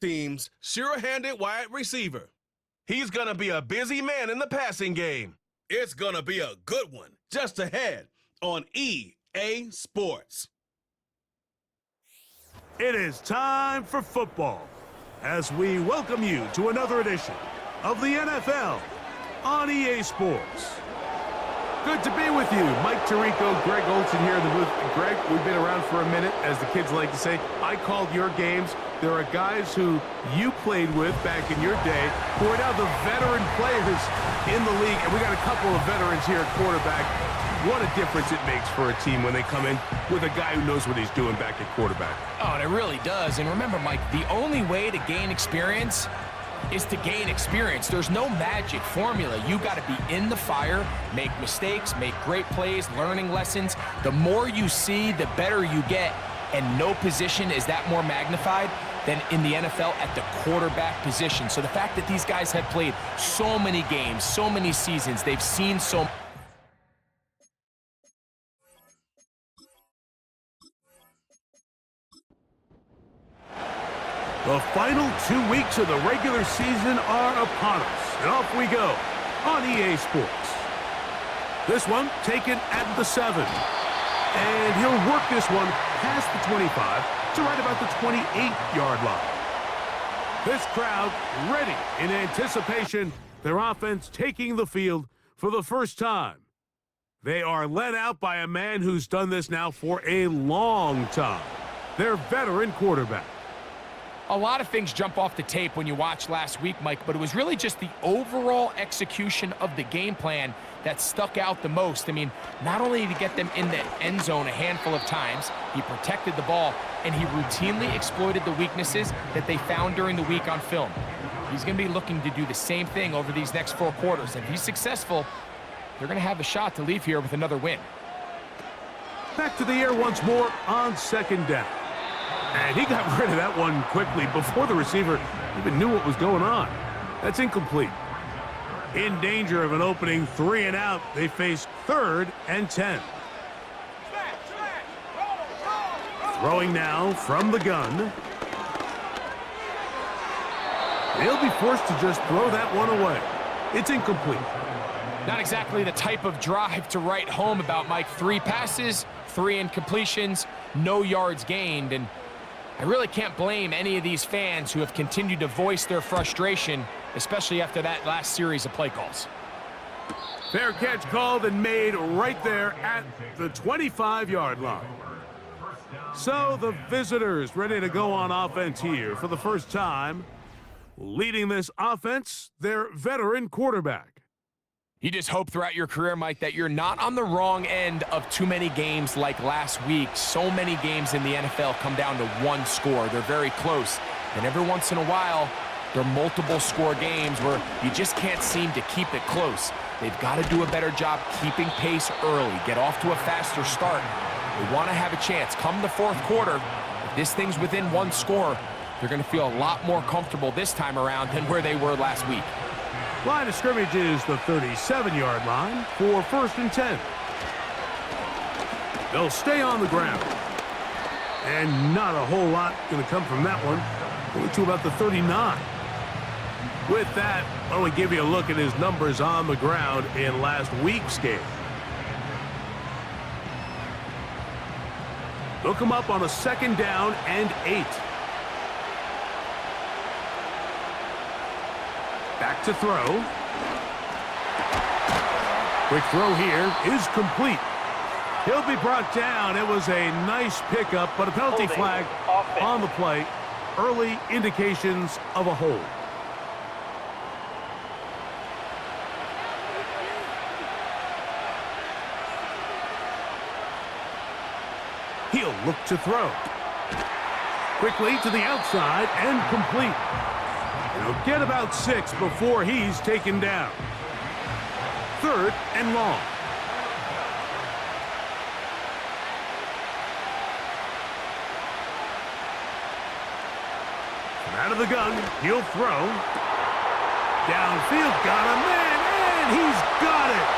team's sure-handed wide receiver. He's going to be a busy man in the passing game. It's going to be a good one just ahead on EA Sports. It is time for football as we welcome you to another edition of the NFL on EA Sports. Good to be with you. Mike Tirico, Greg Olsen here in the booth. Greg, we've been around for a minute, as the kids like to say. I called your games. There are guys who you played with back in your day who are now the veteran players in the league, and we got a couple of veterans here at quarterback. What a difference it makes for a team when they come in with a guy who knows what he's doing back at quarterback. Oh, and it really does. And remember, Mike, the only way to gain experience is to gain experience. There's no magic formula. You got to be in the fire, make mistakes, make great plays, learning lessons. The more you see, the better you get. And no position is that more magnified than in the NFL at the quarterback position. So the fact that these guys have played so many games, so many seasons, they've seen so much. The final 2 weeks of the regular season are upon us, and off we go on EA Sports. This one taken at the 7, and he'll work this one past the 25 to right about the 28-yard line. This crowd ready in anticipation, their offense taking the field for the first time. They are led out by a man who's done this now for a long time, their veteran quarterback. A lot of things jump off the tape when you watch last week, Mike, but it was really just the overall execution of the game plan that stuck out the most. I mean, not only did he get them in the end zone a handful of times, he protected the ball, and he routinely exploited the weaknesses that they found during the week on film. He's going to be looking to do the same thing over these next 4 quarters. If he's successful, they're going to have a shot to leave here with another win. Back to the air once more on second down. And he got rid of that one quickly before the receiver even knew what was going on. That's incomplete. In danger of an opening 3 and out, they face 3rd and 10. Throwing now from the gun. They'll be forced to just throw that one away. It's incomplete. Not exactly the type of drive to write home about, Mike. 3 passes, 3 incompletions, no yards gained, and I really can't blame any of these fans who have continued to voice their frustration, especially after that last series of play calls. Fair catch called and made right there at the 25-yard line. So the visitors ready to go on offense here for the first time. Leading this offense, their veteran quarterback. You just hope throughout your career, Mike, that you're not on the wrong end of too many games like last week. So many games in the NFL come down to 1 score. They're very close. And every once in a while, there are multiple score games where you just can't seem to keep it close. They've got to do a better job keeping pace early, get off to a faster start. They want to have a chance. Come the 4th quarter, if this thing's within 1 score, they're going to feel a lot more comfortable this time around than where they were last week. Line of scrimmage is the 37-yard line for 1st and 10. They'll stay on the ground. And not a whole lot going to come from that one. Only to about the 39. With that, why don't we give you a look at his numbers on the ground in last week's game. They'll come up on a 2nd down and 8. Back to throw. Quick throw here is complete. He'll be brought down. It was a nice pickup, but a penalty flag on the play. Early indications of a hold. He'll look to throw. Quickly to the outside and complete. He'll get about 6 before he's taken down. 3rd and long. From out of the gun, he'll throw. Downfield, got a man, and he's got it.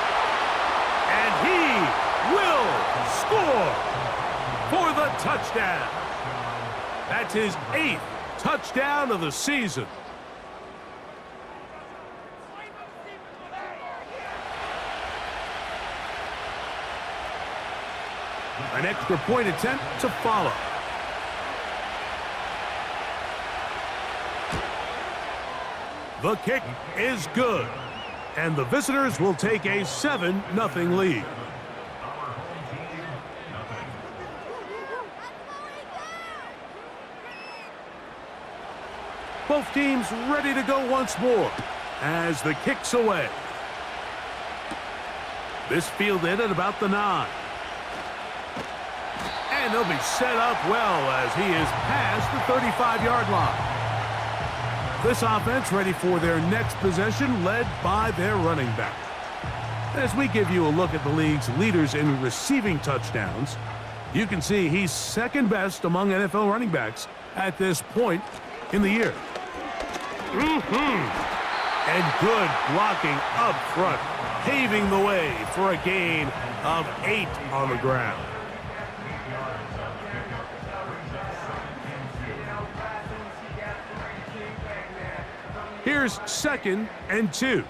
And he will score for the touchdown. That's his 8th touchdown of the season. An extra point attempt to follow. The kick is good, and the visitors will take a 7-0 lead. Both teams ready to go once more as the kick's away. This fielded at about the 9. And they'll be set up well as he is past the 35-yard line. This offense ready for their next possession, led by their running back. As we give you a look at the league's leaders in receiving touchdowns, you can see he's second best among NFL running backs at this point in the year. And good blocking up front, paving the way for a gain of 8 on the ground. Here's 2nd and 2.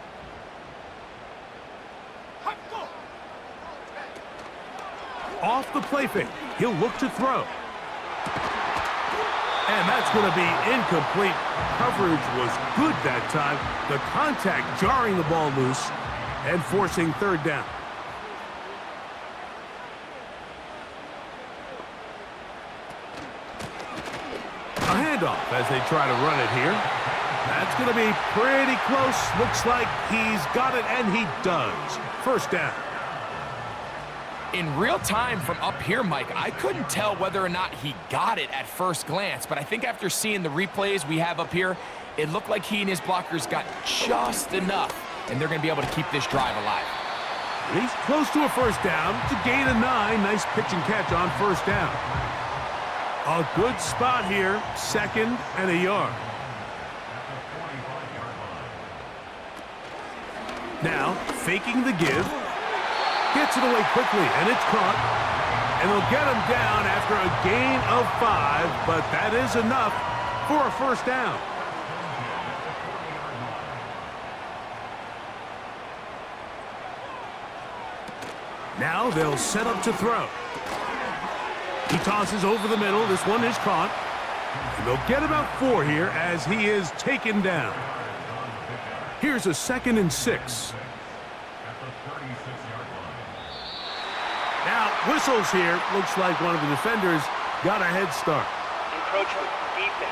Off the play fake, he'll look to throw. And that's going to be incomplete. Coverage was good that time. The contact jarring the ball loose and forcing 3rd down. A handoff as they try to run it here. That's going to be pretty close. Looks like he's got it, and he does. 1st down. In real time from up here, Mike, I couldn't tell whether or not he got it at first glance, but I think after seeing the replays we have up here, it looked like he and his blockers got just enough, and they're going to be able to keep this drive alive. He's close to a 1st down. It's a gain of 9. Nice pitch and catch on 1st down. A good spot here, 2nd and a yard. Now, faking the give. Gets it away quickly, and it's caught. And they'll get him down after a gain of 5, but that is enough for a 1st down. Now they'll set up to throw. He tosses over the middle. This one is caught. And they'll get about 4 here as he is taken down. Here's a 2nd and 6. Now, whistles here. Looks like one of the defenders got a head start. Encroachment, defense.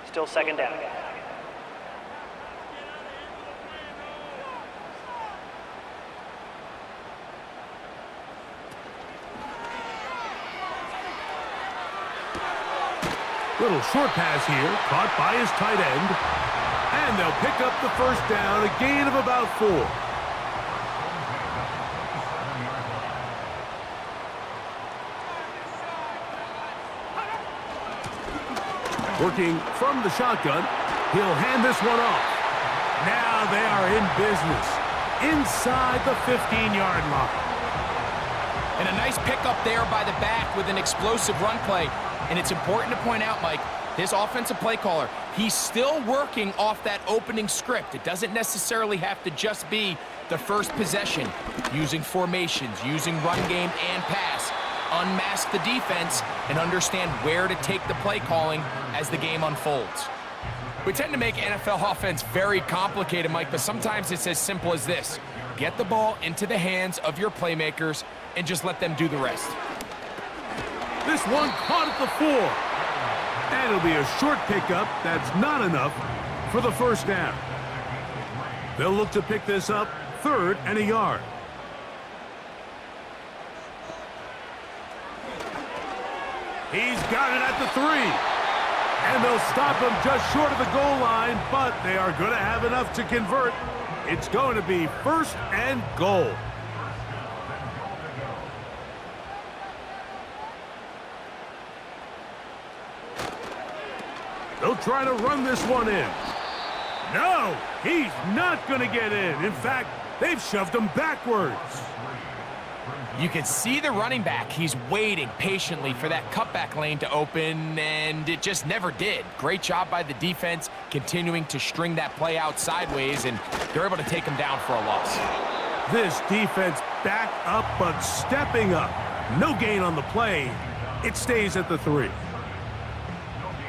Still 2nd down. Little short pass here, caught by his tight end. And they'll pick up the 1st down, a gain of about 4. Working from the shotgun, he'll hand this one off. Now they are in business, inside the 15-yard line. And a nice pickup there by the back with an explosive run play. And it's important to point out, Mike, this offensive play caller, he's still working off that opening script. It doesn't necessarily have to just be the first possession. Using formations, using run game and pass. Unmask the defense and understand where to take the play calling as the game unfolds. We tend to make NFL offense very complicated, Mike, but sometimes it's as simple as this. Get the ball into the hands of your playmakers and just let them do the rest. This one caught at the 4. And it'll be a short pickup. That's not enough for the 1st down. They'll look to pick this up 3rd and a yard. He's got it at the 3. And they'll stop him just short of the goal line, but they are going to have enough to convert. It's going to be 1st and goal. They'll try to run this one in. No, he's not going to get in. In fact, They've shoved him backwards. You can see the running back. He's waiting patiently for that cutback lane to open, and it just never did. Great job by the defense, continuing to string that play out sideways, and they're able to take him down for a loss. This defense back up, but stepping up. No gain on the play. It stays at the 3.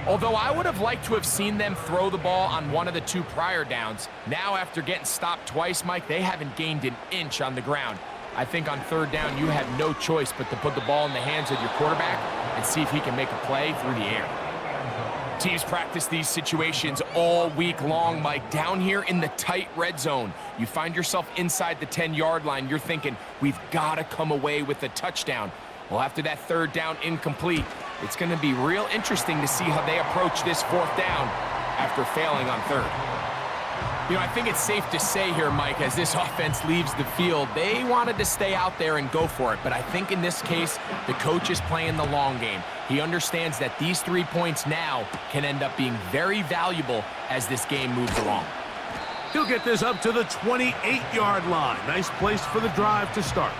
Although I would have liked to have seen them throw the ball on one of the 2 prior downs, now after getting stopped twice, Mike, they haven't gained an inch on the ground. I think on 3rd down, you have no choice but to put the ball in the hands of your quarterback and see if he can make a play through the air. Teams practice these situations all week long, Mike. Down here in the tight red zone, you find yourself inside the 10-yard line. You're thinking, we've got to come away with a touchdown. Well, after that 3rd down incomplete, it's going to be real interesting to see how they approach this 4th down after failing on 3rd. You know, I think it's safe to say here, Mike, as this offense leaves the field, they wanted to stay out there and go for it. But I think in this case, the coach is playing the long game. He understands that these 3 points now can end up being very valuable as this game moves along. He'll get this up to the 28-yard line. Nice place for the drive to start.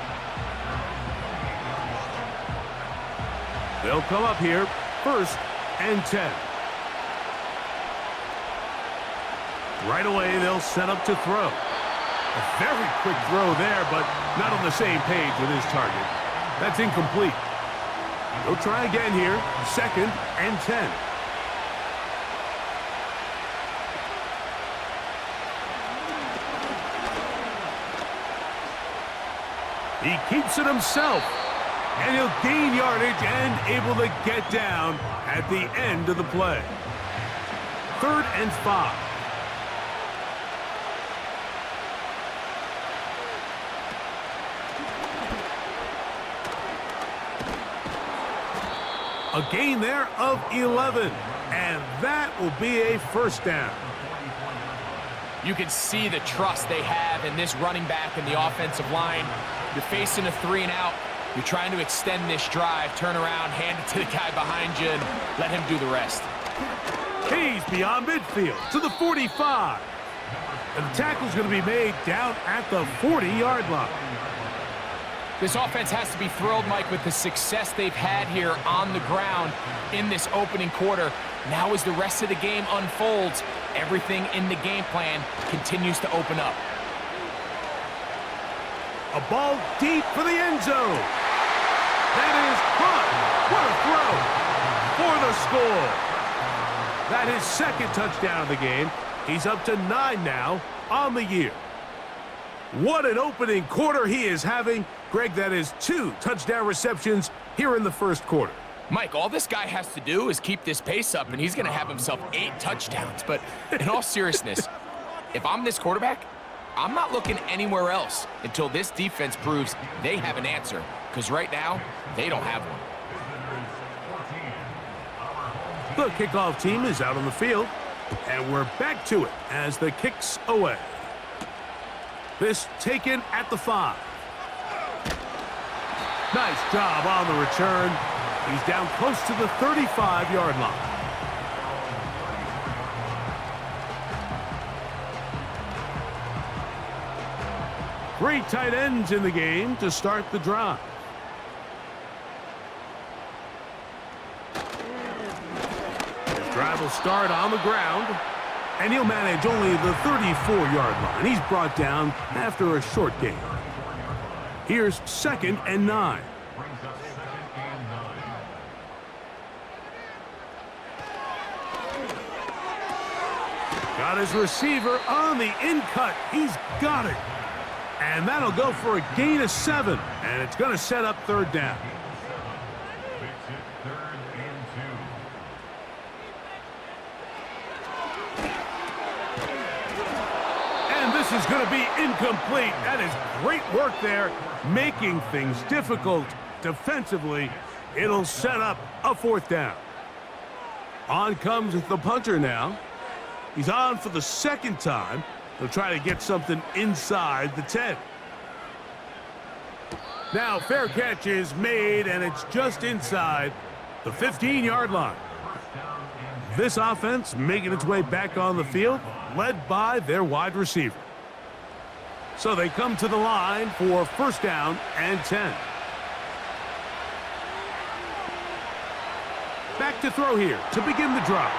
They'll come up here, 1st and 10. Right away, they'll set up to throw. A very quick throw there, but not on the same page with his target. That's incomplete. They'll try again here, 2nd and 10. He keeps it himself, and he'll gain yardage and able to get down at the end of the play. 3rd and 5. A gain there of 11, and that will be a 1st down. You can see the trust they have in this running back and the offensive line. You're facing a 3 and out. You're trying to extend this drive, turn around, hand it to the guy behind you, and let him do the rest. He's beyond midfield to the 45. And the tackle's going to be made down at the 40-yard line. This offense has to be thrilled, Mike, with the success they've had here on the ground in this opening quarter. Now as the rest of the game unfolds, everything in the game plan continues to open up. A ball deep for the end zone. That is caught. What a throw for the score. That is 2nd touchdown of the game. He's up to 9 now on the year. What an opening quarter he is having. Greg, that is 2 touchdown receptions here in the 1st quarter. Mike, all this guy has to do is keep this pace up, and he's going to have himself 8 touchdowns. But in all seriousness, if I'm this quarterback, I'm not looking anywhere else until this defense proves they have an answer, because right now, they don't have one. The kickoff team is out on the field, and we're back to it as the kick's away. This taken at the 5. Nice job on the return. He's down close to the 35-yard line. Three tight ends in the game to start the drive. His drive will start on the ground, and he'll manage only the 34-yard line. He's brought down after a short gain. Here's 2nd and 9. Got his receiver on the in-cut. He's got it. And that'll go for a gain of 7. And it's going to set up 3rd down. And this is going to be incomplete. That is great work there, making things difficult defensively. It'll set up a 4th down. On comes the punter now. He's on for the 2nd time. He'll try to get something inside the 10. Now, fair catch is made, and it's just inside the 15-yard line. This offense making its way back on the field, led by their wide receiver. So they come to the line for first down and 10. Back to throw here to begin the drive.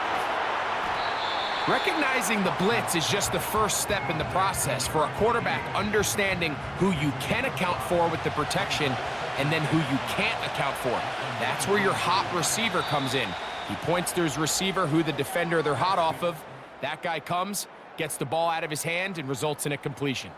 Recognizing the blitz is just the first step in the process for a quarterback, understanding who you can account for with the protection and then who you can't account for. That's where your hot receiver comes in. He points to his receiver, who the defender they're hot off of. That guy comes, gets the ball out of his hand, and results in a completion.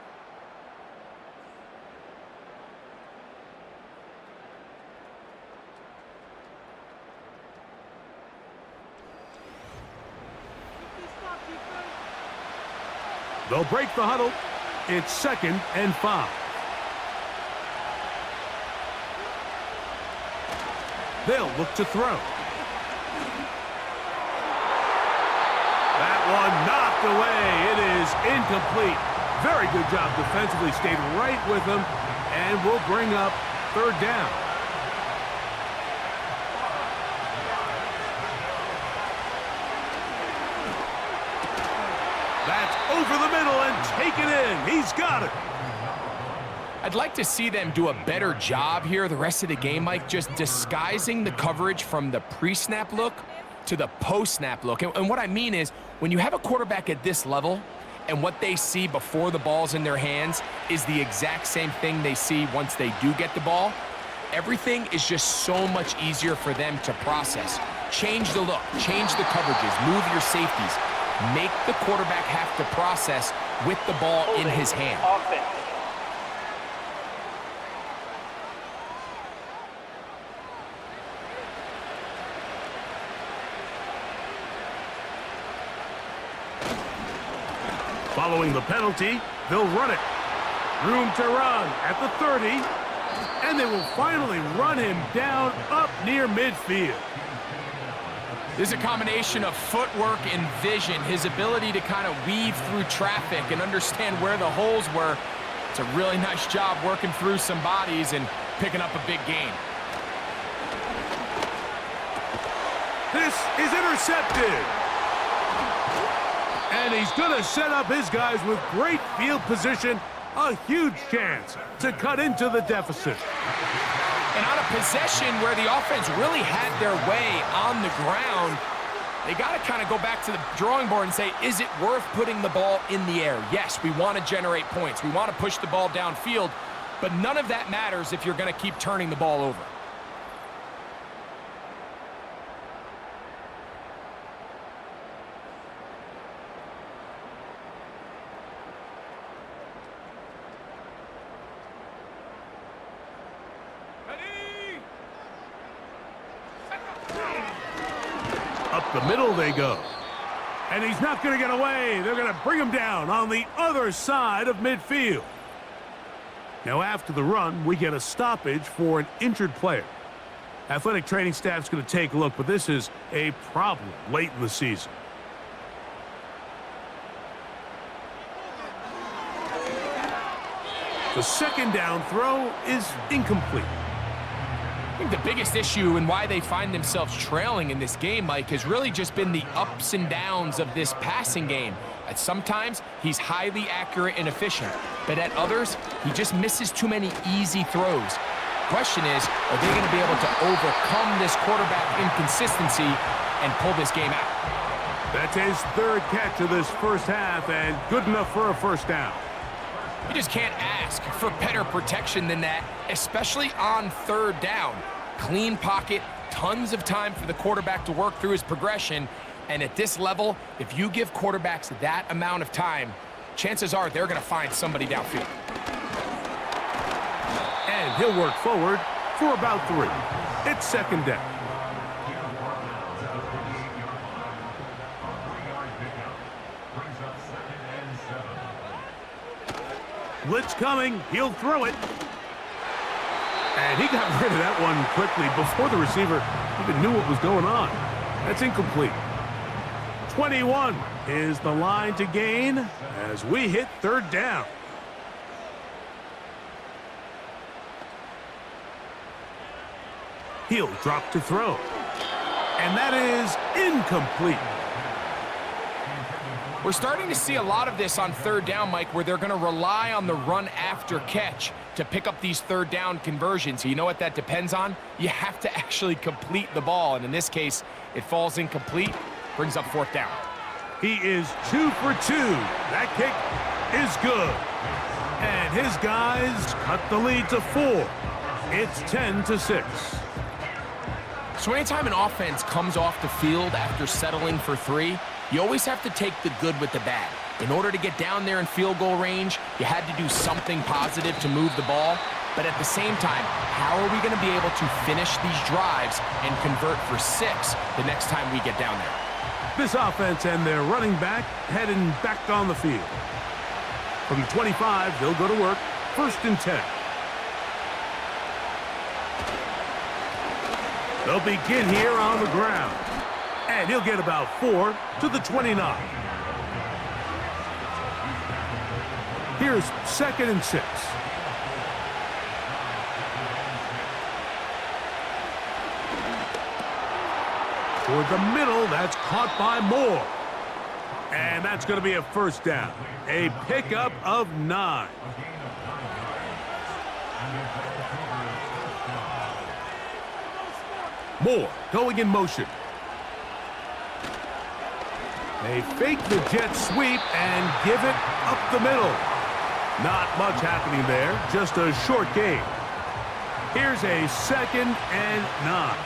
They'll break the huddle. It's 2nd and 5. They'll look to throw. That one knocked away. It is incomplete. Very good job defensively. Stayed right with him and will bring up 3rd down. That's over the middle and take it in. He's got it. I'd like to see them do a better job here the rest of the game, Mike, just disguising the coverage from the pre-snap look to the post-snap look. And what I mean is, when you have a quarterback at this level and what they see before the ball's in their hands is the exact same thing they see once they do get the ball, everything is just so much easier for them to process. Change the look, change the coverages, move your safeties. Make the quarterback have to process with the ball in his hand. Offense. Following the penalty, they'll run it. Room to run at the 30, and they will finally run him down up near midfield. This is a combination of footwork and vision, his ability to kind of weave through traffic and understand where the holes were. It's a really nice job working through some bodies and picking up a big gain. This is intercepted. And he's going to set up his guys with great field position. A huge chance to cut into the deficit. And on a possession where the offense really had their way on the ground, they got to kind of go back to the drawing board and say, is it worth putting the ball in the air? Yes, we want to generate points. We want to push the ball downfield, but none of that matters if you're going to keep turning the ball over. Up the middle they go. And he's not going to get away. They're going to bring him down on the other side of midfield. Now after the run, we get a stoppage for an injured player. Athletic training staff's going to take a look, but this is a problem late in the season. The 2nd down throw is incomplete. I think the biggest issue and why they find themselves trailing in this game, Mike, has really just been the ups and downs of this passing game. At sometimes, he's highly accurate and efficient, but at others, he just misses too many easy throws. Question is, are they going to be able to overcome this quarterback inconsistency and pull this game out? That's his 3rd catch of this first half, and good enough for a first down. You just can't ask for better protection than that, especially on 3rd down. Clean pocket, tons of time for the quarterback to work through his progression, and at this level, if you give quarterbacks that amount of time, chances are they're going to find somebody downfield. And he'll work forward for about 3. It's 2nd down. Blitz coming. He'll throw it. And he got rid of that one quickly before the receiver even knew what was going on. That's incomplete. 21 is the line to gain as we hit 3rd down. He'll drop to throw. And that is incomplete. We're starting to see a lot of this on third down, Mike, where they're going to rely on the run after catch to pick up these third down conversions. You know what that depends on? You have to actually complete the ball, and in this case, it falls incomplete, brings up fourth down. He is 2 for 2. That kick is good. And his guys cut the lead to 4. It's 10-6. So anytime an offense comes off the field after settling for 3, you always have to take the good with the bad. In order to get down there in field goal range, you had to do something positive to move the ball. But at the same time, how are we going to be able to finish these drives and convert for 6 the next time we get down there? This offense and their running back heading back on the field. From the 25, they'll go to work. 1st and 10. They'll begin here on the ground. And he'll get about 4 to the 29. Here's 2nd and 6. Toward the middle, that's caught by Moore. And that's going to be a first down. A pickup of 9. Moore going in motion. They fake the jet sweep and give it up the middle. Not much happening there, just a short gain. Here's a 2nd and 9.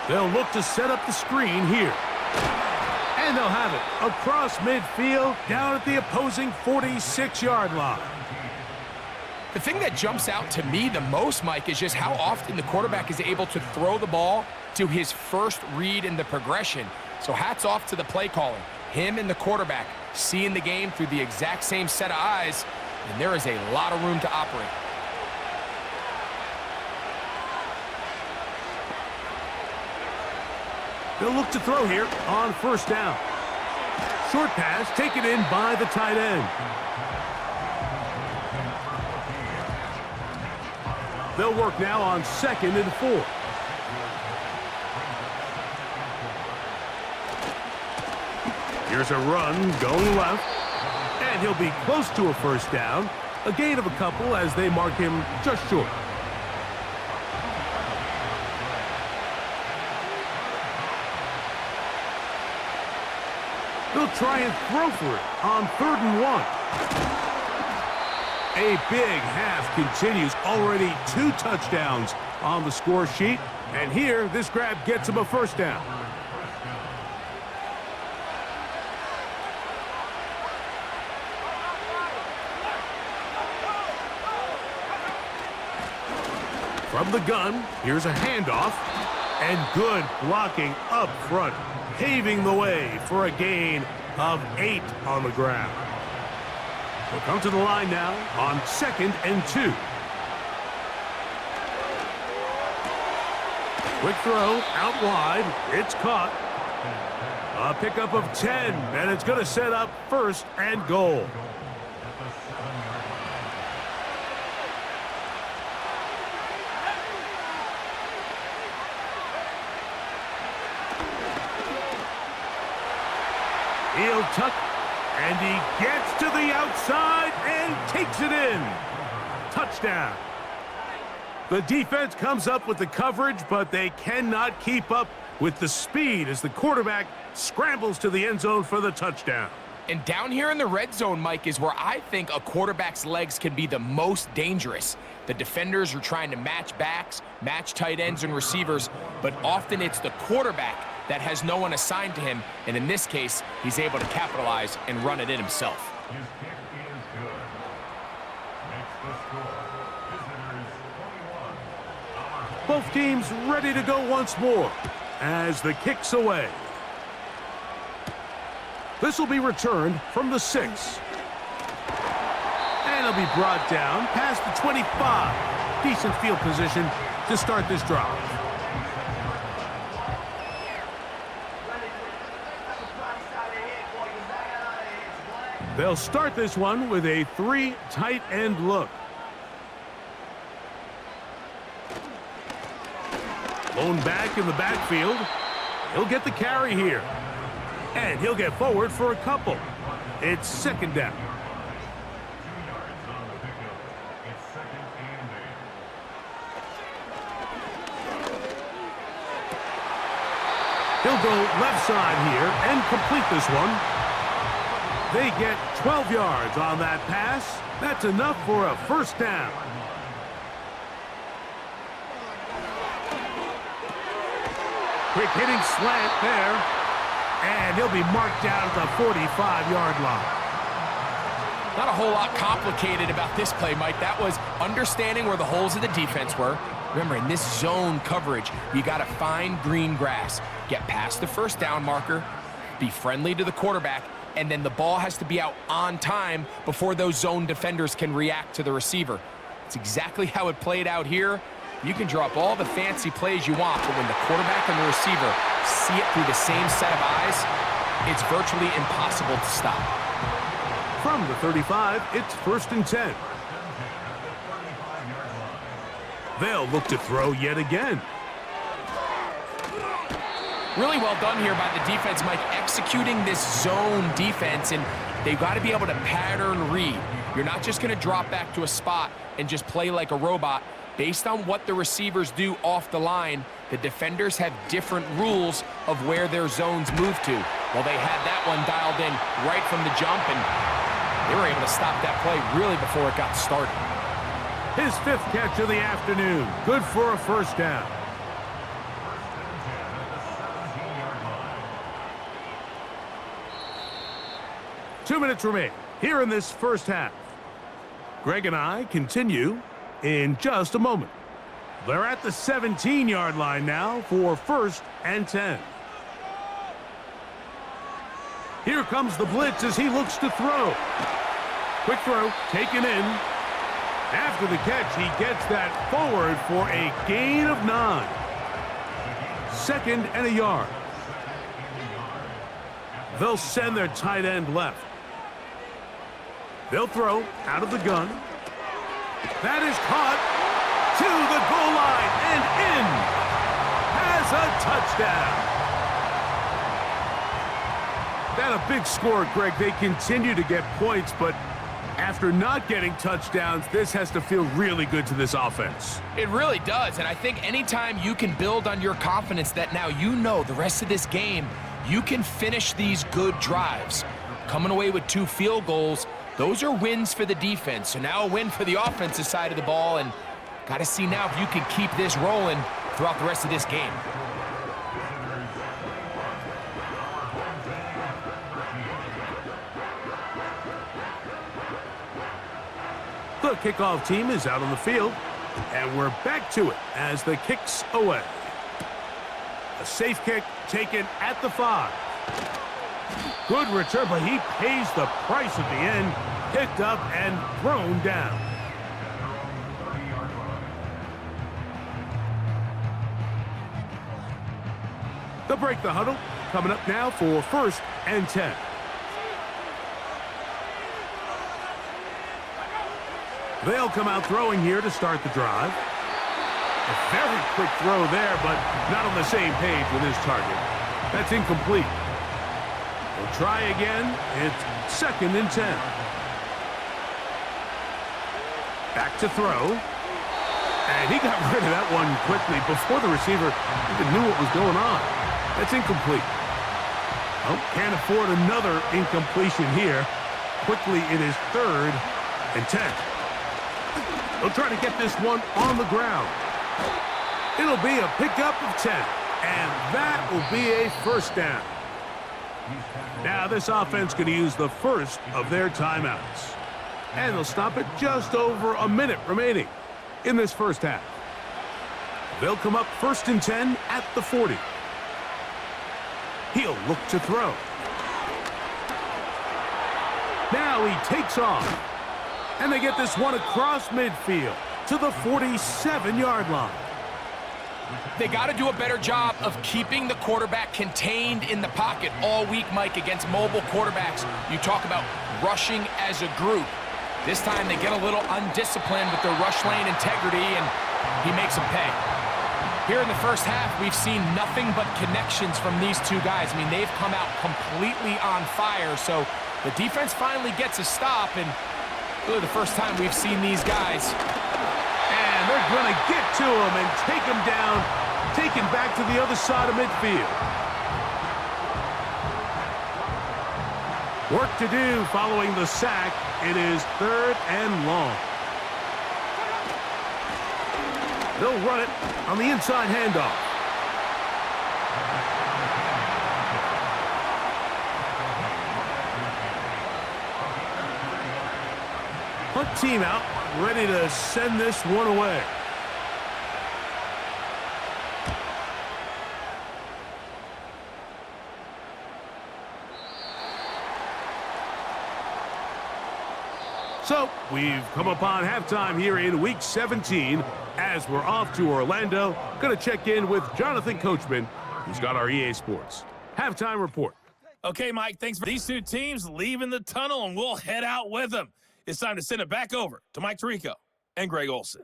They'll look to set up the screen here. And they'll have it across midfield down at the opposing 46-yard line. The thing that jumps out to me the most, Mike, is just how often the quarterback is able to throw the ball to his first read in the progression. So hats off to the play calling. Him and the quarterback seeing the game through the exact same set of eyes, and there is a lot of room to operate. They'll look to throw here on 1st down. Short pass taken in by the tight end. They'll work now on 2nd and 4. Here's a run going left. And he'll be close to a first down. A gain of a couple as they mark him just short. They'll try and throw for it on 3rd and 1. A big half continues. Already 2 touchdowns on the score sheet. And here, this grab gets him a first down. From the gun, here's a handoff. And good blocking up front, paving the way for a gain of 8 on the ground. We'll come to the line now on 2nd and 2. Quick throw out wide. It's caught. A pickup of 10, and it's going to set up 1st and goal. He'll tuck, and he gets to the outside and takes it in. Touchdown. The defense comes up with the coverage, but they cannot keep up with the speed as the quarterback scrambles to the end zone for the touchdown. And down here in the red zone, Mike, is where I think a quarterback's legs can be the most dangerous. The defenders are trying to match backs, match tight ends and receivers, but often it's the quarterback that has no one assigned to him, and in this case, he's able to capitalize and run it in himself. Both teams ready to go once more as the kick's away. This will be returned from the 6. And it'll be brought down past the 25. Decent field position to start this drive. They'll start this one with a 3 tight end look. Lone back in the backfield. He'll get the carry here. And he'll get forward for a couple. It's second down. He'll go left side here and complete this one. They get 12 yards on that pass. That's enough for a first down. Quick hitting slant there. And he'll be marked down at the 45-yard line. Not a whole lot complicated about this play, Mike. That was understanding where the holes of the defense were. Remember, in this zone coverage, you got to find green grass, get past the first down marker, be friendly to the quarterback, and then the ball has to be out on time before those zone defenders can react to the receiver. It's exactly how it played out here. You can draw up all the fancy plays you want, but when the quarterback and the receiver see it through the same set of eyes, it's virtually impossible to stop. From the 35, it's 1st and 10. They'll look to throw yet again. Really well done here by the defense, Mike, executing this zone defense, and they've got to be able to pattern read. You're not just going to drop back to a spot and just play like a robot. Based on what the receivers do off the line, the defenders have different rules of where their zones move to. Well, they had that one dialed in right from the jump, and they were able to stop that play really before it got started. His 5th catch of the afternoon. Good for a first down. Two minutes remain here in this first half. Greg and I continue in just a moment. They're at the 17-yard line now for 1st and 10. Here comes the blitz as he looks to throw. Quick throw, taken in. After the catch, he gets that forward for a gain of 9. 2nd and a yard. They'll send their tight end left. They'll throw out of the gun. That is caught to the goal line and in. Has a touchdown. That a big score, Greg. They continue to get points, but after not getting touchdowns, this has to feel really good to this offense. It really does, and I think anytime you can build on your confidence that now you know the rest of this game, you can finish these good drives. Coming away with 2 field goals, those are wins for the defense. So now a win for the offensive side of the ball, and got to see now if you can keep this rolling throughout the rest of this game. The kickoff team is out on the field, and we're back to it as the kick's away. A safe kick taken at the 5. Good return, but he pays the price at the end. Picked up and thrown down. They'll break the huddle. Coming up now for 1st and 10. They'll come out throwing here to start the drive. A very quick throw there, but not on the same page with his target. That's incomplete. We'll try again. It's 2nd and 10. Back to throw. And he got rid of that one quickly before the receiver even knew what was going on. That's incomplete. Oh, can't afford another incompletion here. Quickly in his 3rd and 10. They'll try to get this one on the ground. It'll be a pickup of 10. And that will be a first down. Now this offense going to use the first of their timeouts. And they'll stop it just over a minute remaining in this first half. They'll come up 1st and 10 at the 40. He'll look to throw. Now he takes off. And they get this one across midfield to the 47-yard line. They got to do a better job of keeping the quarterback contained in the pocket all week, Mike, against mobile quarterbacks. You talk about rushing as a group. This time they get a little undisciplined with their rush lane integrity, and he makes them pay. Here in the first half, we've seen nothing but connections from these two guys. I mean, they've come out completely on fire, so the defense finally gets a stop, and really the first time we've seen these guys. And they're going to get to him and take him down, taken back to the other side of midfield. Work to do following the sack. It is 3rd and long. They'll run it on the inside handoff. Punt team out, ready to send this one away. So, we've come upon halftime here in Week 17 as we're off to Orlando. Going to check in with Jonathan Coachman, who's got our EA Sports halftime report. Okay, Mike, thanks for these two teams leaving the tunnel, and we'll head out with them. It's time to send it back over to Mike Tirico and Greg Olson.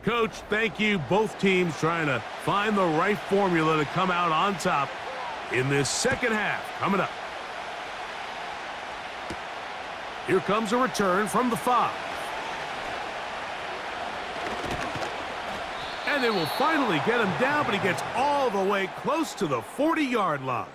Coach, thank you. Both teams trying to find the right formula to come out on top in this second half. Coming up. Here comes a return from the 5. And they will finally get him down, but he gets all the way close to the 40-yard line.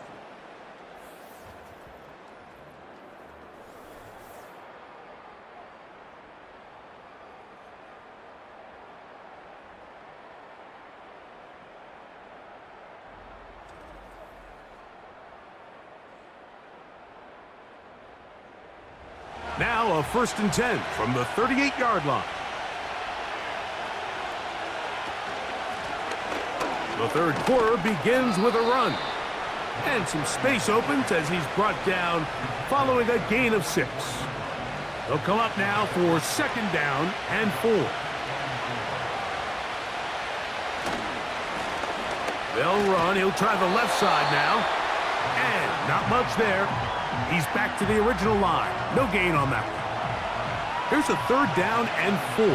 Now a 1st and 10 from the 38-yard line. The third quarter begins with a run. And some space opens as he's brought down following a gain of 6. They'll come up now for 2nd down and 4. They'll run. He'll try the left side now. And not much there. He's back to the original line. No gain on that one. Here's a 3rd down and 4.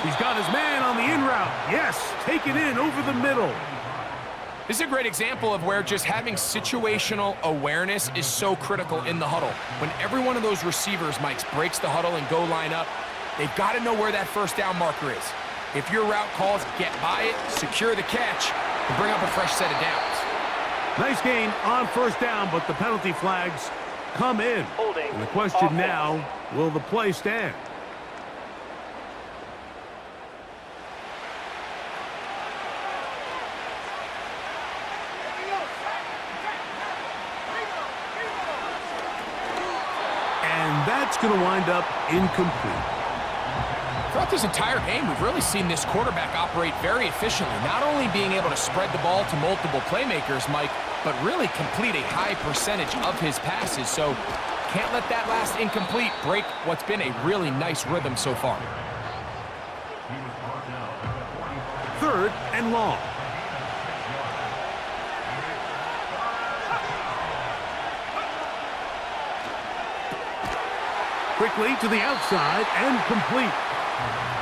He's got his man on the in route. Yes, take it in over the middle. This is a great example of where just having situational awareness is so critical in the huddle. When every one of those receivers, Mike, breaks the huddle and go line up, they've got to know where that 1st down marker is. If your route calls, get by it, secure the catch, and bring up a fresh set of downs. Nice gain on 1st down, but the penalty flags come in. Holding. And the question now, will the play stand? And that's going to wind up incomplete. Throughout this entire game, we've really seen this quarterback operate very efficiently, not only being able to spread the ball to multiple playmakers, Mike, but really complete a high percentage of his passes. So can't let that last incomplete break what's been a really nice rhythm so far. 3rd and long. Quickly to the outside and complete.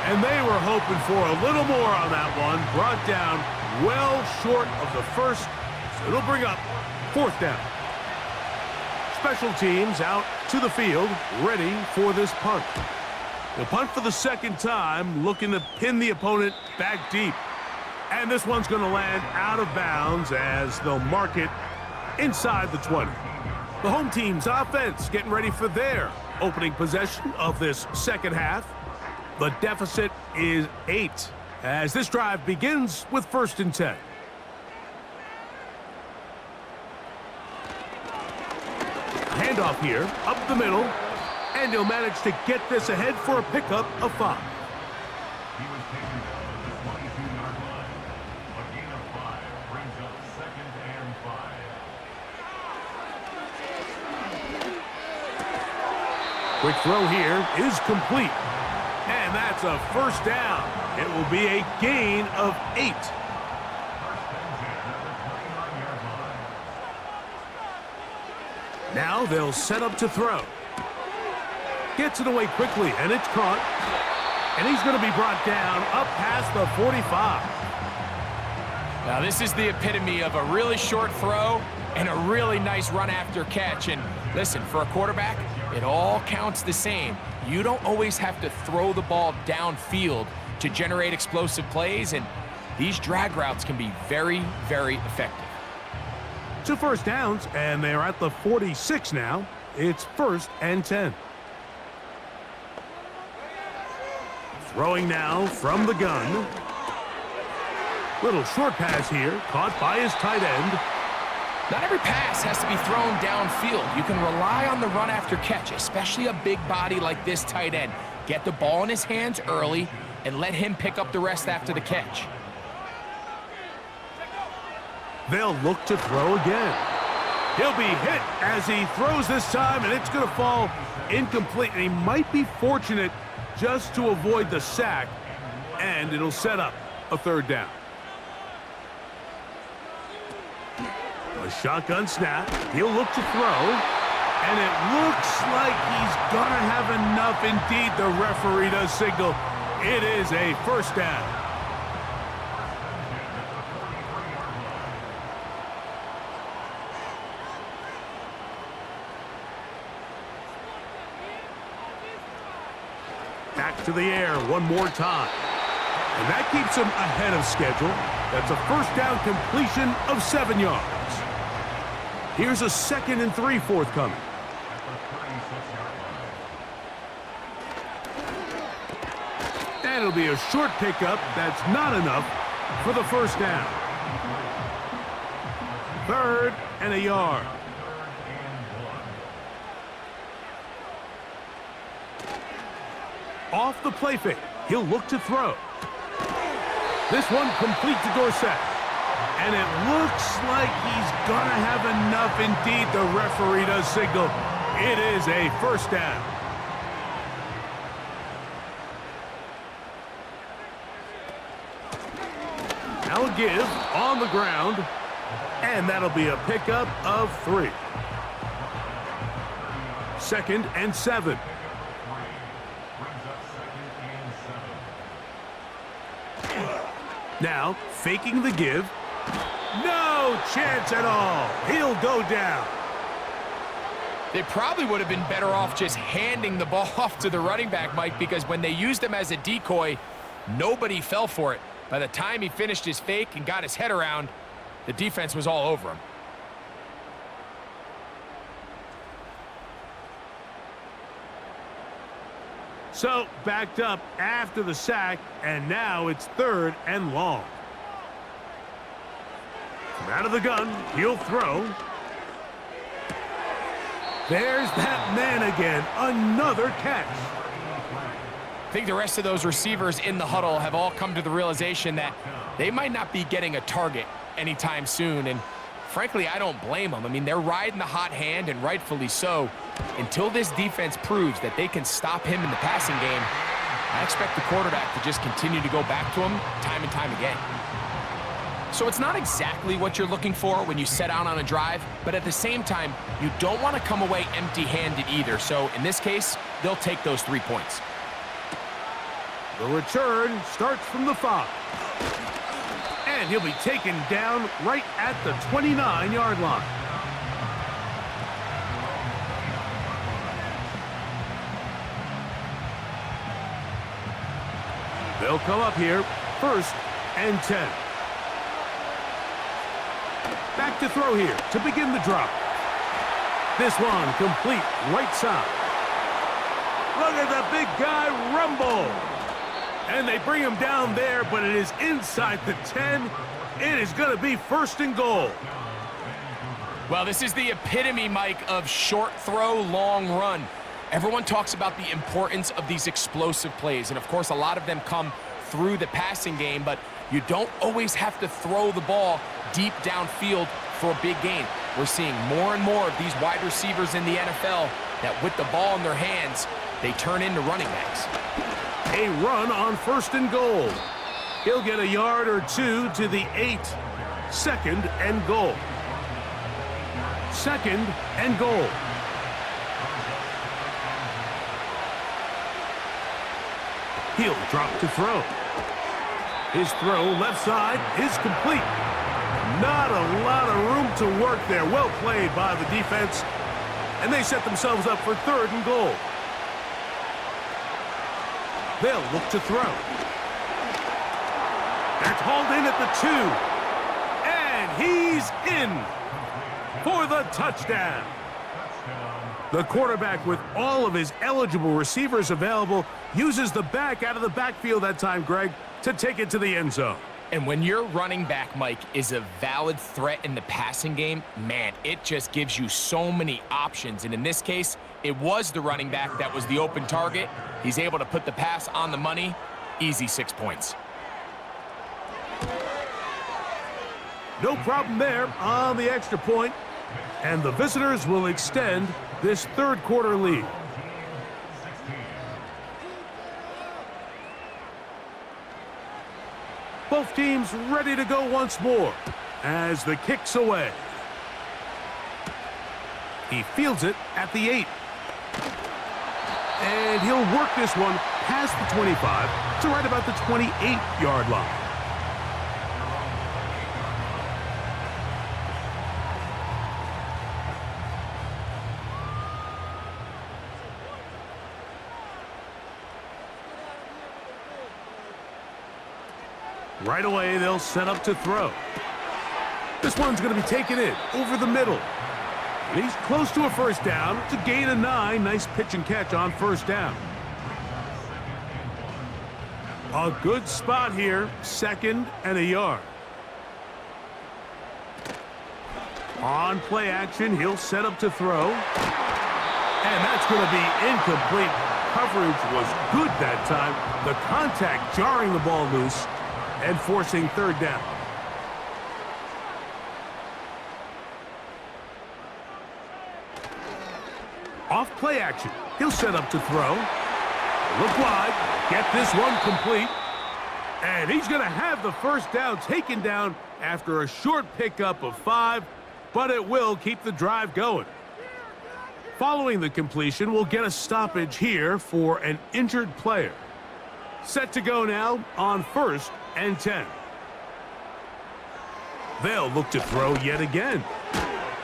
And they were hoping for a little more on that one. Brought down well short of the 1st. So it'll bring up 4th down. Special teams out to the field, ready for this punt. The punt for the 2nd time, looking to pin the opponent back deep. And this one's going to land out of bounds as they'll mark it inside the 20. The home team's offense getting ready for their opening possession of this second half. The deficit is 8 as this drive begins with 1st and 10. Handoff here, up the middle, and he'll manage to get this ahead for a pickup of 5. He was taken down at the 22-yard line. A gain of 5 brings up 2nd and 5. Quick throw here is complete. And And that's a first down. It will be a gain of 8. Now they'll set up to throw. Gets it away quickly, and it's caught. And he's going to be brought down up past the 45. Now this is the epitome of a really short throw and a really nice run after catch. And listen, for a quarterback, it all counts the same. You don't always have to throw the ball downfield to generate explosive plays, and these drag routes can be very, very effective. 2 first downs, and they're at the 46 now. It's 1st and 10. Throwing now from the gun. Little short pass here, caught by his tight end. Not every pass has to be thrown downfield. You can rely on the run after catch, especially a big body like this tight end. Get the ball in his hands early and let him pick up the rest after the catch. They'll look to throw again. He'll be hit as he throws this time, and it's going to fall incomplete. And he might be fortunate just to avoid the sack, and it'll set up a 3rd down. A shotgun snap. He'll look to throw, and it looks like he's going to have enough. Indeed, the referee does signal it is a 1st down. Back to the air one more time. And that keeps him ahead of schedule. That's a 1st down completion of 7 yards. Here's a 2nd and 3 forthcoming. That'll be a short pickup. That's not enough for the 1st down. 3rd and a yard. Off the play fake, he'll look to throw. This one complete to Dorsett. And it looks like he's going to have enough. Indeed, the referee does signal it is a 1st down. Now a give on the ground. And that'll be a pickup of 3. 2nd and 7. Now, faking the give. No chance at all. He'll go down. They probably would have been better off just handing the ball off to the running back, Mike, because when they used him as a decoy, nobody fell for it. By the time he finished his fake and got his head around, the defense was all over him. So, backed up after the sack, and now it's 3rd and long. From out of the gun, he'll throw. There's that man again, another catch. I think the rest of those receivers in the huddle have all come to the realization that they might not be getting a target anytime soon, and frankly, I don't blame them. I mean, they're riding the hot hand, and rightfully so. Until this defense proves that they can stop him in the passing game, I expect the quarterback to just continue to go back to him time and time again. So it's not exactly what you're looking for when you set out on a drive, but at the same time, you don't want to come away empty-handed either. So in this case, they'll take those 3 points. The return starts from the 5. And he'll be taken down right at the 29-yard line. They'll come up here, 1st and 10. Back to throw here to begin the drop. This one complete right side. Look at the big guy rumble. And they bring him down there, but it is inside the 10. It is going to be 1st and goal. Well, this is the epitome, Mike, of short throw, long run. Everyone talks about the importance of these explosive plays, and of course, a lot of them come through the passing game, but you don't always have to throw the ball deep downfield for a big gain. We're seeing more and more of these wide receivers in the NFL that with the ball in their hands, they turn into running backs. A run on 1st and goal. He'll get a yard or two to the 8. 2nd and goal. 2nd and goal. He'll drop to throw. His throw left side is complete. Not a lot of room to work there. Well played by the defense. And they set themselves up for 3rd and goal. They'll look to throw. That's hauled in at the 2. And he's in for the touchdown. The quarterback, with all of his eligible receivers available, uses the back out of the backfield that time, Greg, to take it to the end zone. And when your running back, Mike, is a valid threat in the passing game, man, it just gives you so many options. And in this case, it was the running back that was the open target. He's able to put the pass on the money. Easy 6 points. No problem there on the extra point. And the visitors will extend this 3rd quarter lead. Both teams ready to go once more as the kick's away. He fields it at the 8. And he'll work this one past the 25 to right about the 28-yard line. Right away, they'll set up to throw. This one's going to be taken in over the middle. And he's close to a 1st down to gain a 9. Nice pitch and catch on 1st down. A good spot here, 2nd and a yard. On play action, he'll set up to throw. And that's going to be incomplete. Coverage was good that time. The contact jarring the ball loose and forcing 3rd down. Off play action. He'll set up to throw. Look wide. Get this one complete. And he's going to have the 1st down taken down after a short pickup of 5, but it will keep the drive going. Following the completion, we'll get a stoppage here for an injured player. Set to go now on 1st and 10. They'll look to throw yet again.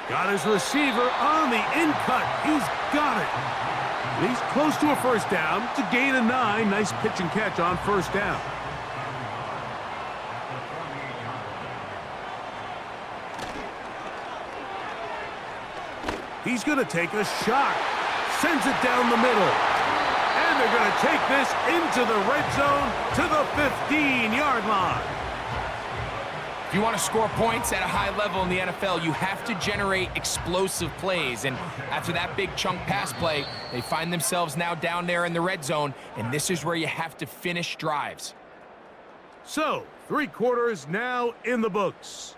Got his receiver on the in-cut. He's got it. He's close to a 1st down to gain a 9. Nice pitch and catch on 1st down. He's going to take a shot. Sends it down the middle. And they're going to take this into the red zone to the 15-yard line. If you want to score points at a high level in the NFL, you have to generate explosive plays. And after that big chunk pass play, they find themselves now down there in the red zone, and this is where you have to finish drives. So, 3 quarters now in the books.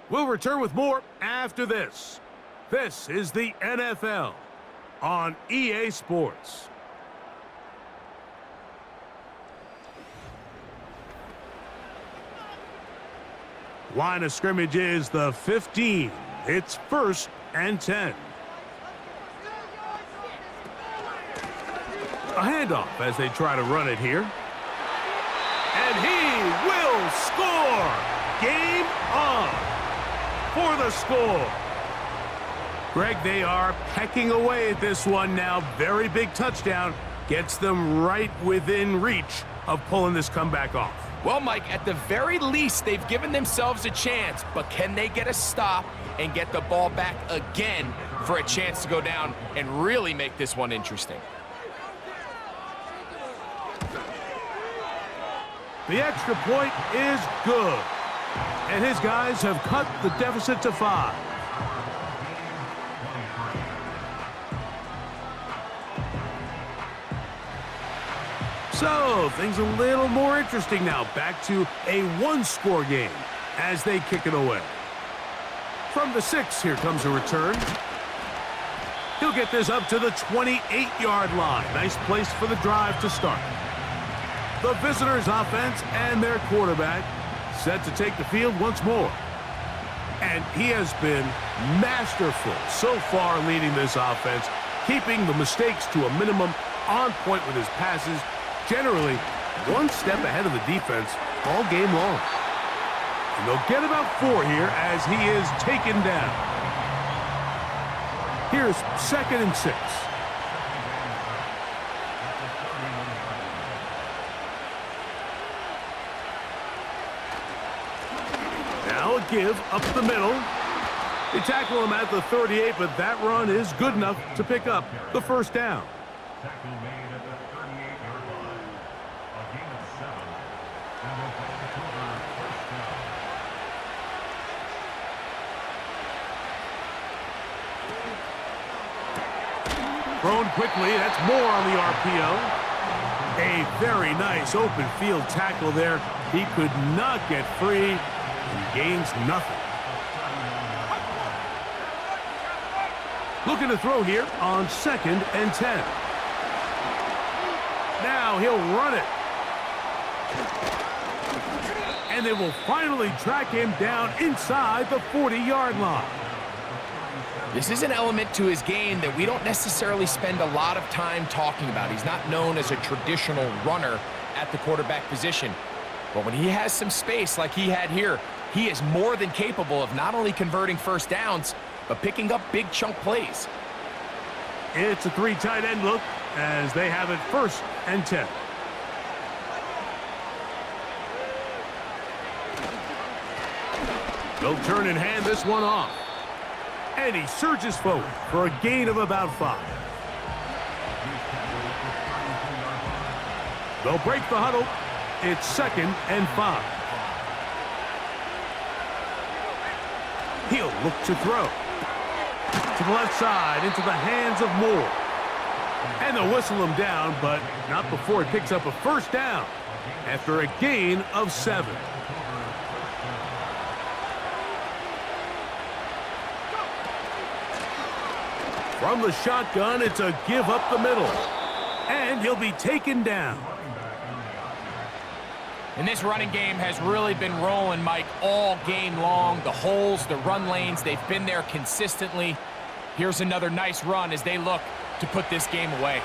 We'll return with more after this. This is the NFL on EA Sports. Line of scrimmage is the 15. It's 1st and 10. A handoff as they try to run it here. And he will score! Game on for the score. Greg, they are pecking away at this one now. Very big touchdown. Gets them right within reach of pulling this comeback off. Well, Mike, at the very least, they've given themselves a chance, but can they get a stop and get the ball back again for a chance to go down and really make this one interesting? The extra point is good, and his guys have cut the deficit to 5. So, things a little more interesting now. Back to a 1-score game as they kick it away. From the 6, here comes a return. He'll get this up to the 28-yard line. Nice place for the drive to start. The visitors' offense and their quarterback set to take the field once more. And he has been masterful so far leading this offense, keeping the mistakes to a minimum, on point with his passes, generally one step ahead of the defense all game long. And they'll get about 4 here as he is taken down. Here's 2nd and 6. Now a give up the middle. They tackle him at the 38, but that run is good enough to pick up the first down. Tackle made at the 38-yard line. A gain of 7. And the Vancouver first down. Thrown quickly, that's more on the RPO. A very nice open field tackle there. He could not get free and gains nothing. Looking to throw here on 2nd and 10. Now he'll run it. And they will finally track him down inside the 40-yard line. This is an element to his game that we don't necessarily spend a lot of time talking about. He's not known as a traditional runner at the quarterback position. But when he has some space like he had here, he is more than capable of not only converting first downs, but picking up big chunk plays. It's a 3 tight end look as they have it 1st and 10. They'll turn and hand this one off. And he surges forward for a gain of about 5. They'll break the huddle. It's 2nd and 5. He'll look to throw. To the left side, into the hands of Moore. And they'll whistle him down, but not before he picks up a first down after a gain of 7. From the shotgun, it's a give up the middle. And he'll be taken down. And this running game has really been rolling, Mike, all game long. The holes, the run lanes, they've been there consistently. Here's another nice run as they look to put this game away.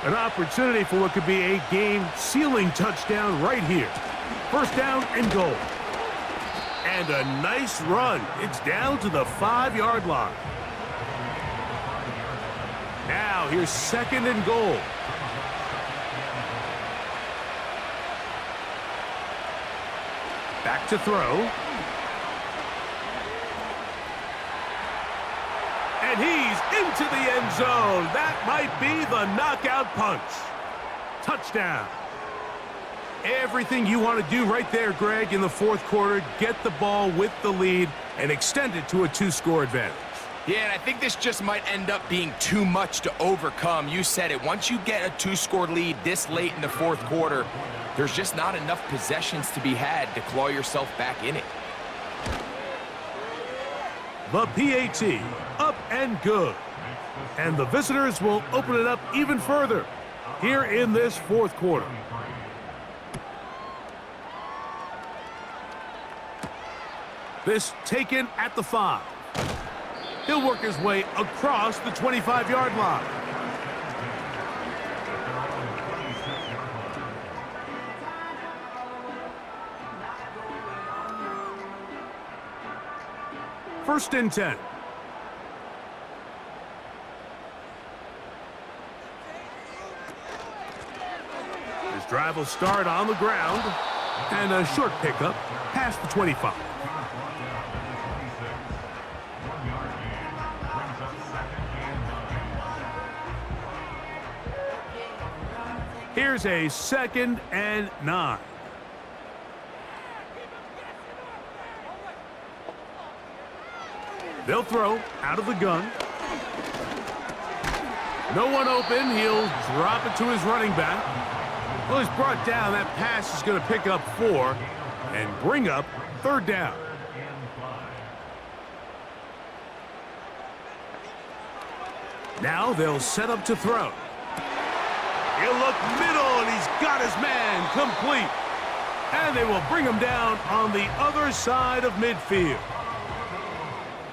An opportunity for what could be a game-sealing touchdown right here. First down and goal. And a nice run. It's down to the 5-yard line. Now here's 2nd and goal. Back to throw. And he's into the end zone. That might be the knockout punch. Touchdown. Everything you want to do right there, Greg, in the 4th quarter. Get the ball with the lead and extend it to a 2-score advantage. Yeah, and I think this just might end up being too much to overcome. You said it. Once you get a 2-score lead this late in the 4th quarter, there's just not enough possessions to be had to claw yourself back in it. The PAT, up and good. And the visitors will open it up even further here in this 4th quarter. This taken at the 5. He'll work his way across the 25-yard line. First and 10. This drive will start on the ground. And a short pickup past the 25. Here's a 2nd and 9. They'll throw out of the gun. No one open. He'll drop it to his running back. Well, he's brought down. That pass is going to pick up 4 and bring up 3rd down. Now they'll set up to throw. He'll look middle, and he's got his man complete. And they will bring him down on the other side of midfield.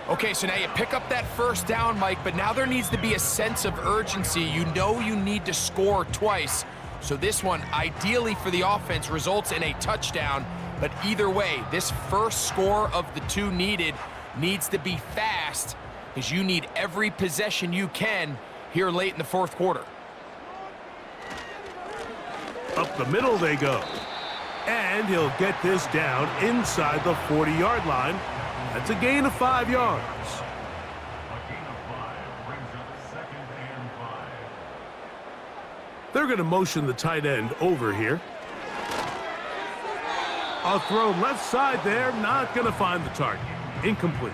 Okay, so now you pick up that first down, Mike, but now there needs to be a sense of urgency. You know you need to score twice. So this one, ideally for the offense, results in a touchdown. But either way, this first score of the two needed needs to be fast, because you need every possession you can here late in the fourth quarter. Up the middle they go. And he'll get this down inside the 40-yard line. That's a gain of 5 yards. A gain of 5 brings up 2nd and 5. They're going to motion the tight end over here. A throw left side there, not going to find the target. Incomplete.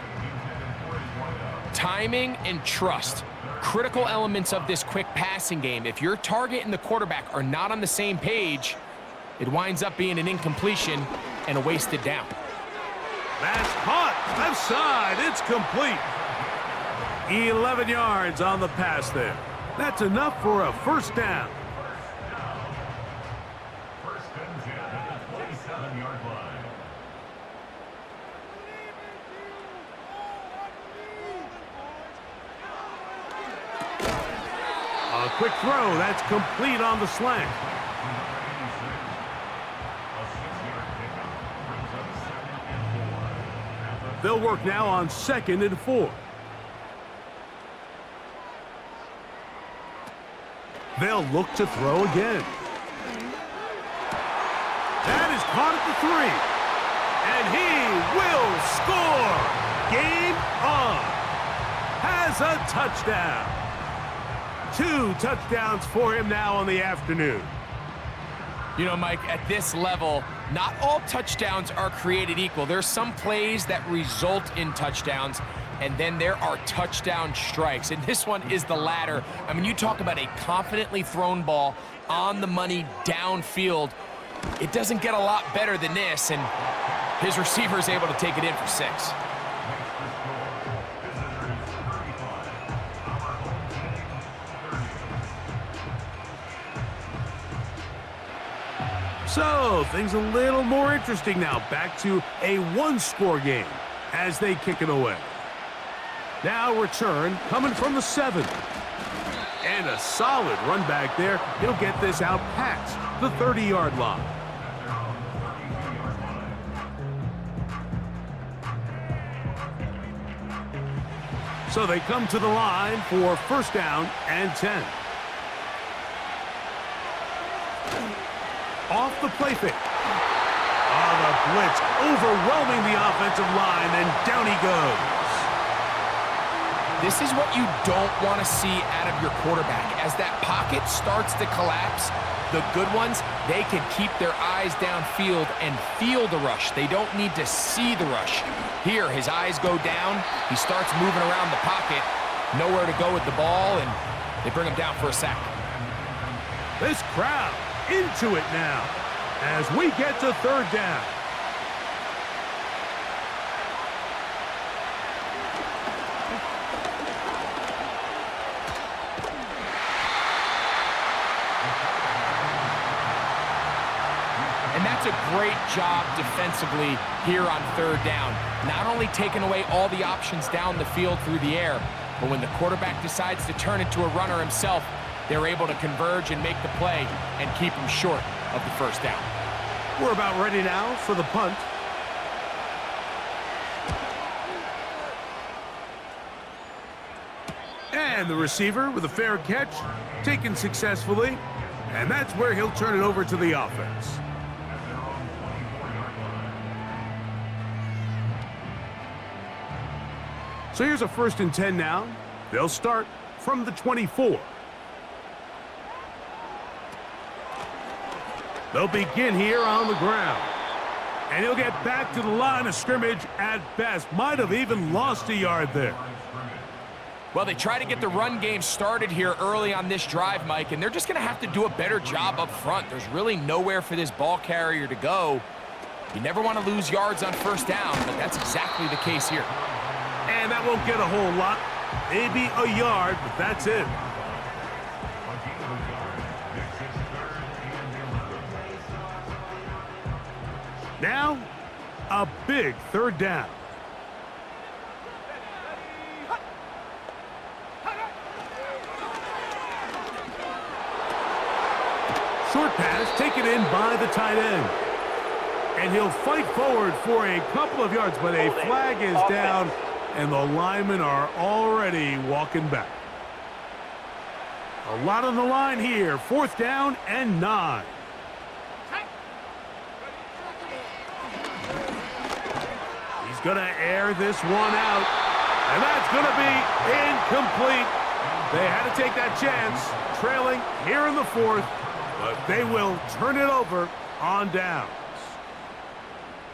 Timing and trust, critical elements of this quick passing game. If your target and the quarterback are not on the same page, it winds up being an incompletion and a wasted down. That's caught. Left side. It's complete. 11 yards on the pass there. That's enough for a first down. First and 10 at the 27-yard line. A quick throw. That's complete on the slant. They'll work now on 2nd and 4. They'll look to throw again. That is caught at the 3. And he will score. Game on. Has a touchdown. 2 touchdowns for him now on the afternoon. You know, Mike, at this level, not all touchdowns are created equal. There's some plays that result in touchdowns, and then there are touchdown strikes. And this one is the latter. I mean, you talk about a confidently thrown ball on the money downfield. It doesn't get a lot better than this, and his receiver is able to take it in for 6. So, things a little more interesting now. Back to a one-score game as they kick it away. Now return coming from the 7. And a solid run back there. He'll get this out past the 30-yard line. So they come to the line for first down and 10. Off the play fake. Oh, the blitz overwhelming the offensive line, and down he goes. This is what you don't want to see out of your quarterback. As that pocket starts to collapse, the good ones, they can keep their eyes downfield and feel the rush. They don't need to see the rush. Here, his eyes go down. He starts moving around the pocket. Nowhere to go with the ball, and they bring him down for a sack. This crowd into it now as we get to third down. And that's a great job defensively here on third down. Not only taking away all the options down the field through the air, but when the quarterback decides to turn into a runner himself, they're able to converge and make the play and keep him short of the first down. We're about ready now for the punt. And the receiver with a fair catch, taken successfully, and that's where he'll turn it over to the offense. So here's a 1st and 10 now. They'll start from the 24. They'll begin here on the ground. And he'll get back to the line of scrimmage at best. Might have even lost a yard there. Well, they try to get the run game started here early on this drive, Mike, and they're just going to have to do a better job up front. There's really nowhere for this ball carrier to go. You never want to lose yards on first down, but that's exactly the case here. And that won't get a whole lot. Maybe a yard, but that's it. Now, a big third down. Short pass taken in by the tight end. And he'll fight forward for a couple of yards, but a flag is down, and the linemen are already walking back. A lot on the line here. 4th down and 9. He's going to air this one out, and that's going to be incomplete. They had to take that chance, trailing here in the 4th, but they will turn it over on downs.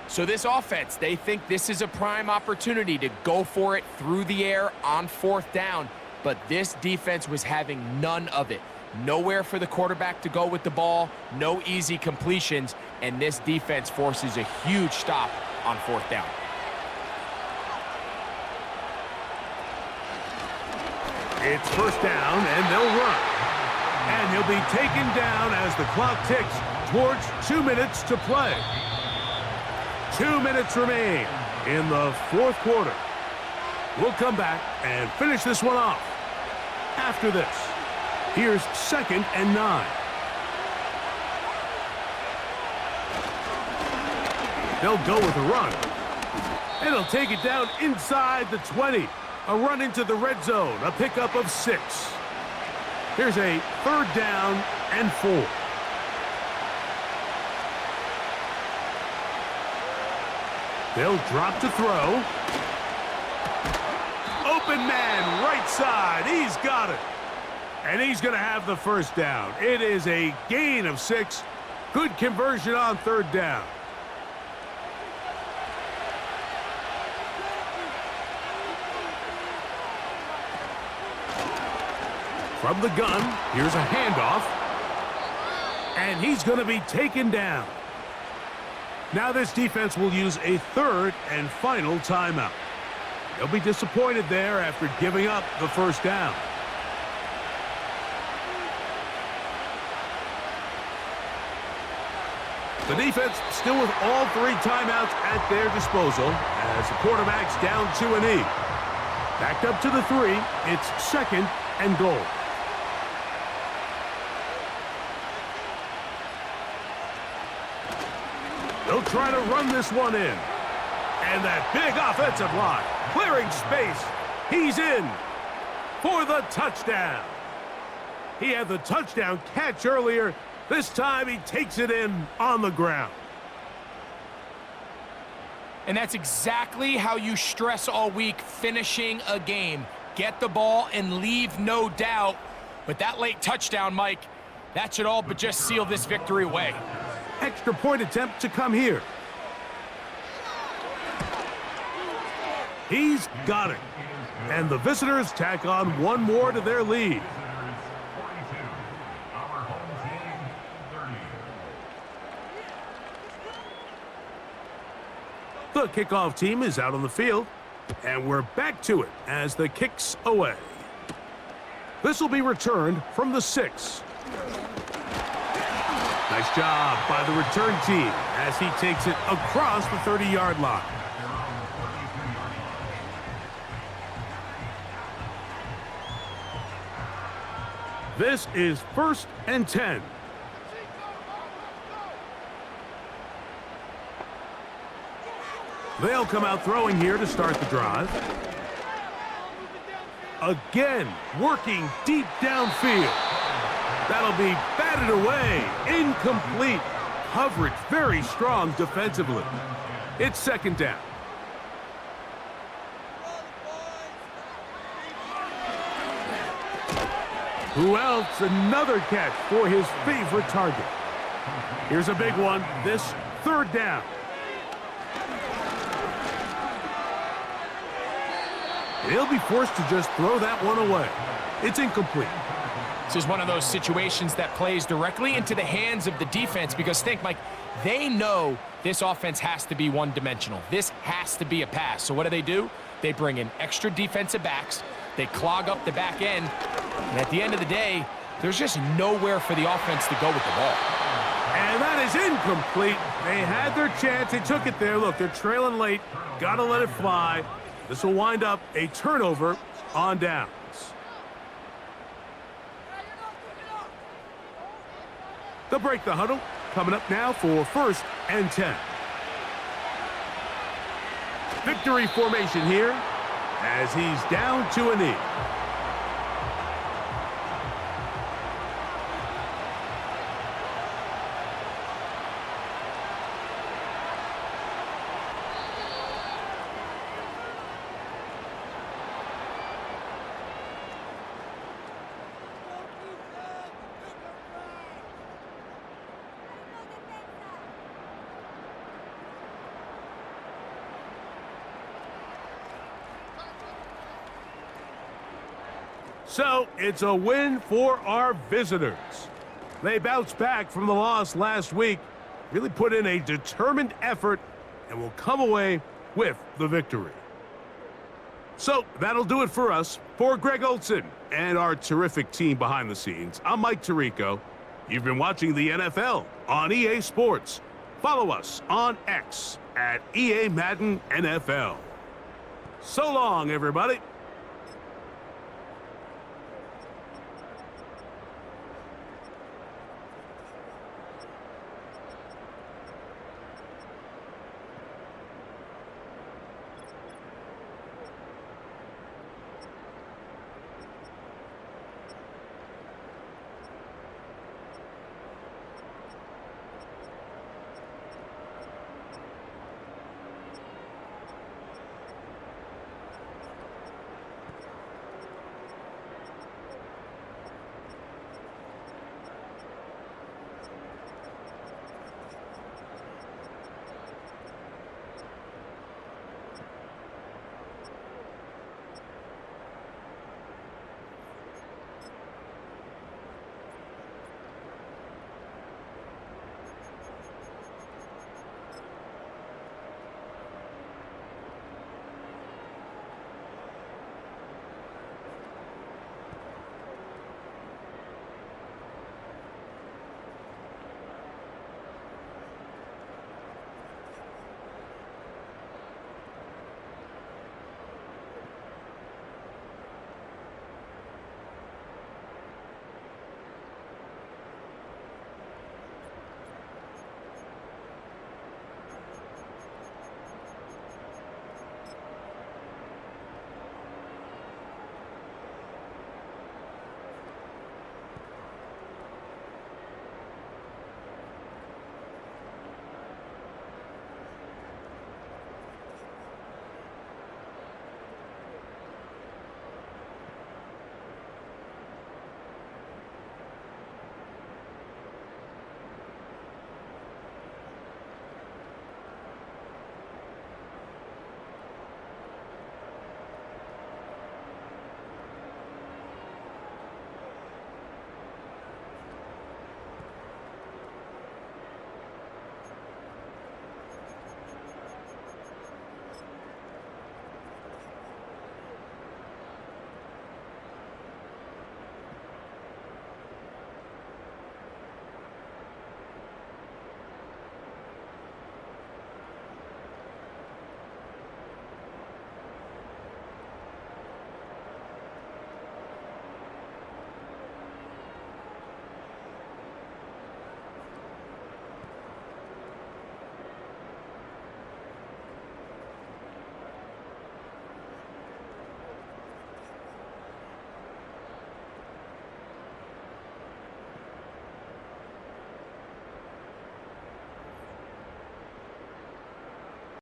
So this offense, they think this is a prime opportunity to go for it through the air on 4th down, but this defense was having none of it. Nowhere for the quarterback to go with the ball, no easy completions, and this defense forces a huge stop on 4th down. It's 1st down, and they'll run. And he'll be taken down as the clock ticks towards 2 minutes to play. 2 minutes remain in the 4th quarter. We'll come back and finish this one off after this. Here's 2nd and 9. They'll go with a run. And he'll take it down inside the 20. A run into the red zone, a pickup of 6. Here's a 3rd down and 4. They'll drop to throw. Open man, right side. He's got it. And he's going to have the 1st down. It is a gain of 6. Good conversion on 3rd down. From the gun, here's a handoff. And he's going to be taken down. Now this defense will use a 3rd and final timeout. They'll be disappointed there after giving up the 1st down. The defense still with all 3 timeouts at their disposal as the quarterback's down to a knee. Backed up to the 3, it's 2nd and goal. They'll try to run this one in. And that big offensive line, clearing space. He's in for the touchdown. He had the touchdown catch earlier. This time he takes it in on the ground. And that's exactly how you stress all week, finishing a game. Get the ball and leave no doubt. But that late touchdown, Mike, that should all but just seal this victory away. Extra point attempt to come here. He's got it. And the visitors tack on one more to their lead. The kickoff team is out on the field, and we're back to it as the kick's away. This will be returned from the 6. Nice job by the return team as he takes it across the 30-yard line. This is 1st and 10. They'll come out throwing here to start the drive. Again, working deep downfield. That'll be batted away. Incomplete. Coverage very strong defensively. It's 2nd down. Who else? Another catch for his favorite target. Here's a big one. This 3rd down. He'll be forced to just throw that one away. It's incomplete. This is one of those situations that plays directly into the hands of the defense because think, Mike, they know this offense has to be one-dimensional. This has to be a pass. So what do? They bring in extra defensive backs. They clog up the back end. And at the end of the day, there's just nowhere for the offense to go with the ball. And And that is incomplete. They had their chance. They took it there. Look, they're trailing late. Got to let it fly. This will wind up a turnover on downs. They'll break the huddle. Coming up now for 1st and 10. Victory formation here as he's down to a knee. So, it's a win for our visitors. They bounced back from the loss last week, really put in a determined effort, and will come away with the victory. So, that'll do it for us. For Greg Olson and our terrific team behind the scenes, I'm Mike Tirico. You've been watching the NFL on EA Sports. Follow us on X at EA Madden NFL. So long, everybody.